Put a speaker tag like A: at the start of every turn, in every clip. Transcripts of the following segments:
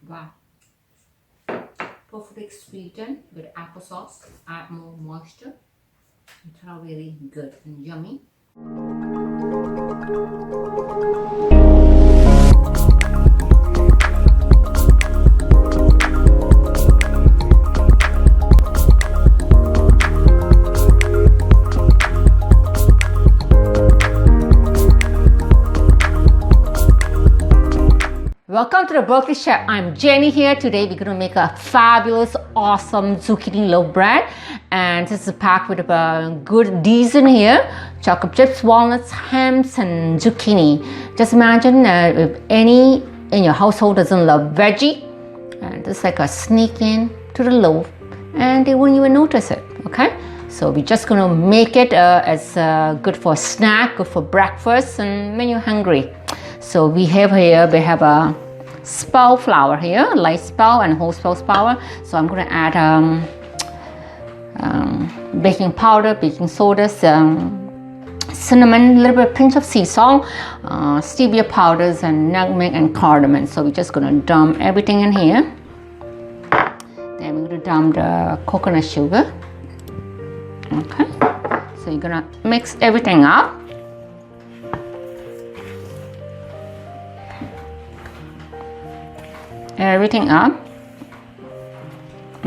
A: Wow. Perfectly sweetened with applesauce. Add more moisture. It turned out really good and yummy. Welcome to the Berkeley Chef. I'm Jenny here. Today we're going to make a fabulous, awesome zucchini loaf bread. And this is packed with a good, decent here. Chocolate chips, walnuts, hams, and zucchini. Just imagine if any in your household doesn't love veggie. And it's like a sneak in to the loaf. And they won't even notice it, okay? So we're just going to make it as good for a snack, good for breakfast, and when you're hungry. So we have a spelt flour here, light spelt and whole spelt flour. So I'm going to add baking powder, baking soda, cinnamon, a little bit of pinch of sea salt, stevia powders, and nutmeg and cardamom. So we're just going to dump everything in here. Then we're going to dump the coconut sugar. Okay. So you're going to mix everything up. Everything up.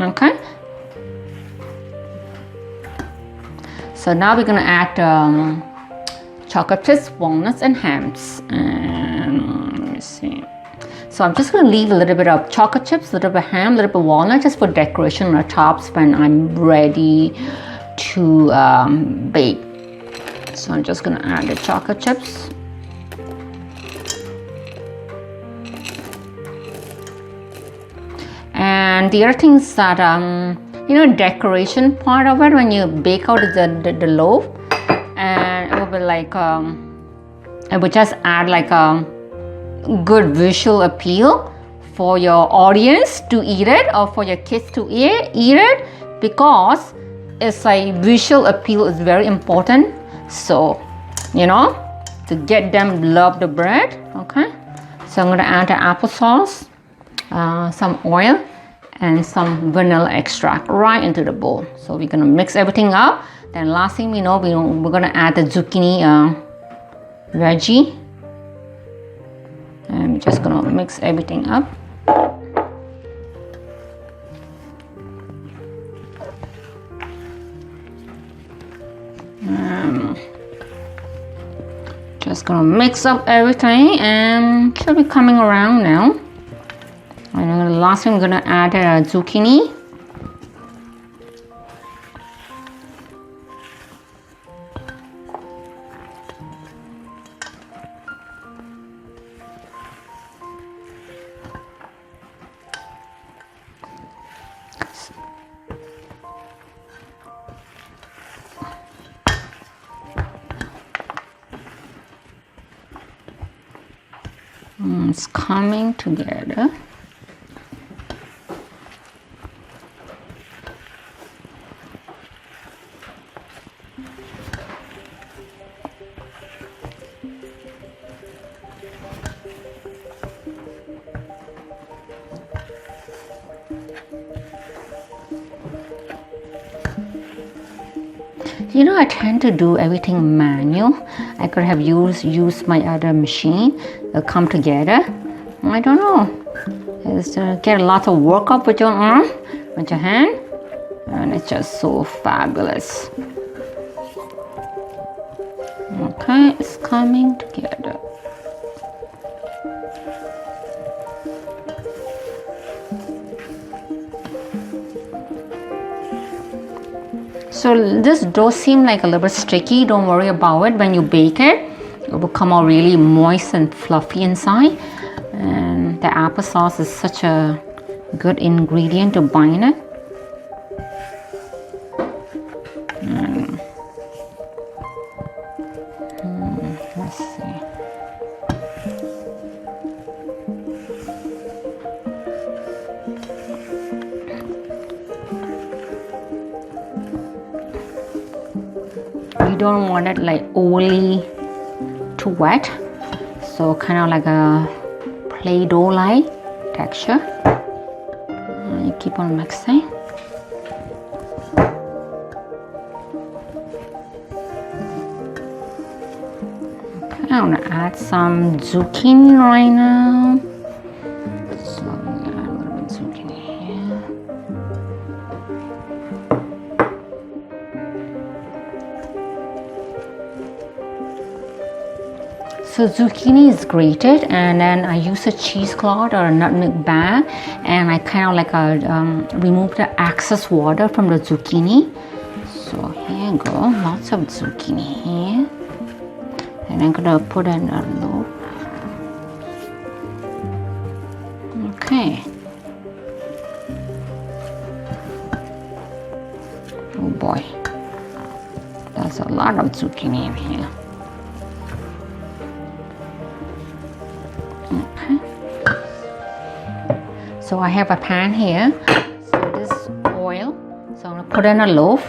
A: Okay. So now we're gonna add chocolate chips, walnuts, and hams. And let me see. So I'm just gonna leave a little bit of chocolate chips, a little bit of ham, a little bit of walnut, just for decoration on the tops when I'm ready to bake. So I'm just gonna add the chocolate chips. And the other thing is that, decoration part of it, when you bake out the loaf, and it will be like, it would just add like a good visual appeal for your audience to eat it, or for your kids to eat it, because it's like visual appeal is very important. So, to get them love the bread, okay? So I'm going to add the applesauce, some oil, and some vanilla extract right into the bowl. So we're gonna mix everything up. Then last thing we know, we're gonna add the zucchini veggie. And we're just gonna mix everything up. Just gonna mix up everything, and should be coming around now. And last thing, I'm gonna add zucchini. It's coming together. I tend to do everything manual. I could have used my other machine. It'll come together. I don't know. It's get a lot of work up with your arm, with your hand, and it's just so fabulous. Okay, it's coming together. So this dough seems like a little bit sticky. Don't worry about it. When you bake it, it will come out really moist and fluffy inside. And the applesauce is such a good ingredient to bind it. Let's see. You don't want it like overly too wet, so kind of like a Play-Doh like texture. You keep on mixing. Okay, I'm gonna add some zucchini right now. So I'm gonna add a little bit of zucchini here. So zucchini is grated, and then I use a cheesecloth or a nutmeg bag, and I kind of like remove the excess water from the zucchini. So here you go, lots of zucchini here, and I'm gonna put in a loaf. Okay. Oh boy, there's a lot of zucchini in here. Okay. So I have a pan here. So this is oil. So I'm gonna put in a loaf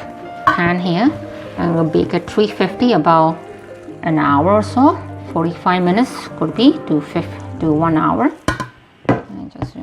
A: pan here. I'm gonna bake at 350 about an hour or so. 45 minutes could be to 1 hour. And just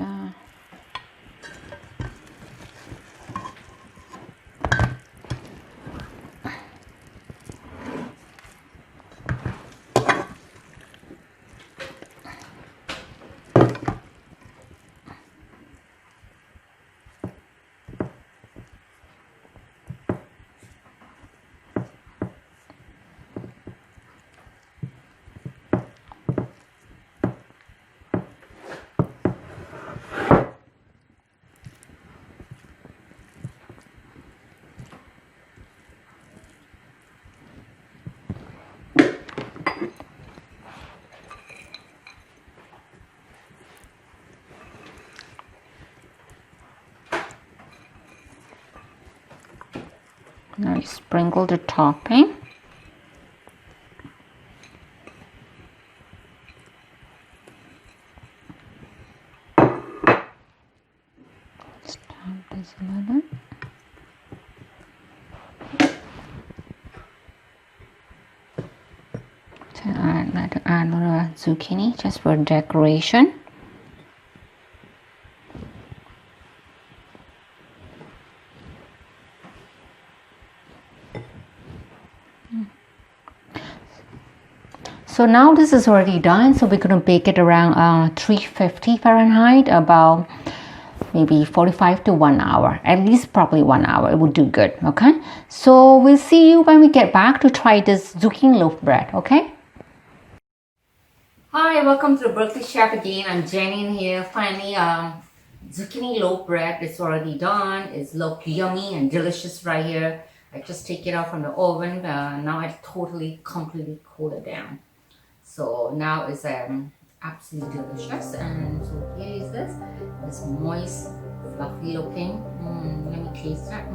A: now you sprinkle the topping. Stamp this a little. So I like to add a little zucchini just for decoration. So now this is already done. So we're going to bake it around 350 Fahrenheit, about maybe 45 to 1 hour. At least probably 1 hour. It will do good. Okay. So we'll see you when we get back to try this zucchini loaf bread. Okay. Hi, welcome to the Berkeley Chef again. I'm Jenny in here. Finally, zucchini loaf bread is already done. It's look yummy and delicious right here. I just take it out from the oven. Now I completely cool it down. So now it's absolutely delicious. And so here is this. It's moist, fluffy looking. Let me taste that.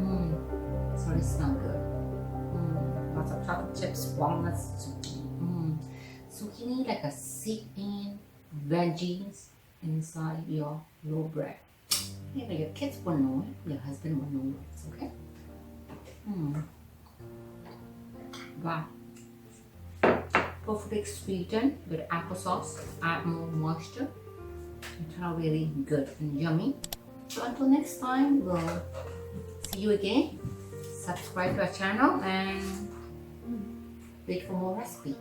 A: It's really smell good. Lots of chocolate chips, walnuts, zucchini. Zucchini like a seed-in veggies inside your loaf bread. Yeah, but your kids will know it. Your husband will know it. Okay. Wow. Perfectly sweetened with applesauce. Add more moisture. It turns out really good and yummy. So until next time, we'll see you again. Subscribe to our channel and wait for more recipes.